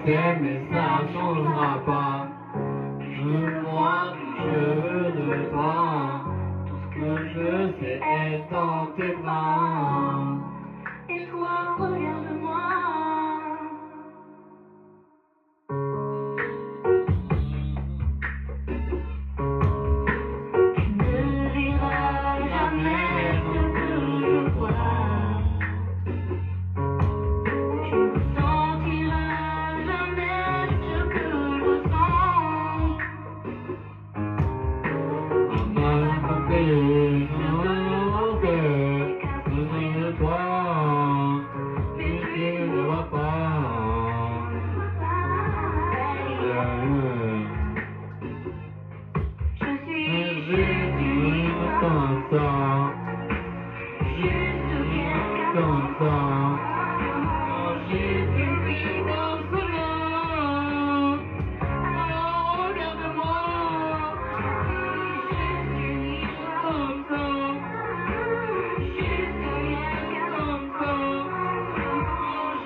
t'aimer, ça changera pas. Moi, je veux de toi. Tout ce que je sais est dans tes bras. Et toi, regarde-moi. Tu ne diras jamais ce que je vois. Tu ne sentiras jamais ce que je sens. Maman a compris, je veux de toi. Mais tu ne vois pas. Je suis Juste comme ça. juste quelqu'un Comme ça. Juste une fille comme cela. Alors regarde-moi. Juste une histoire Comme ça. Juste quelqu'un Comme ça.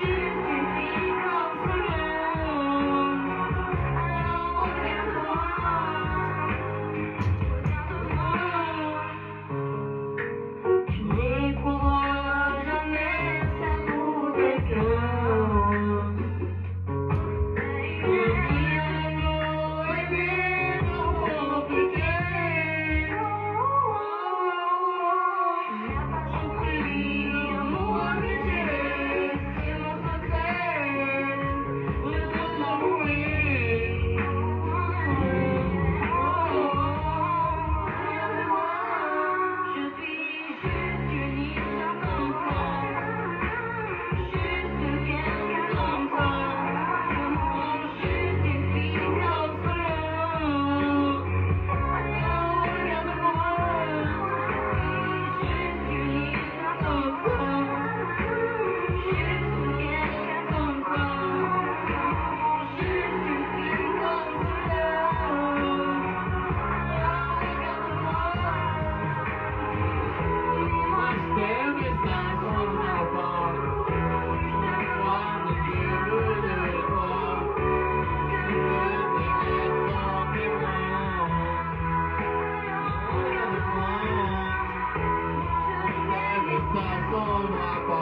Juste une fille comme Cela. Alors regarde-moi. Tu n'éprouveras jamais l'amour de quelqu'un. Ça changera pas.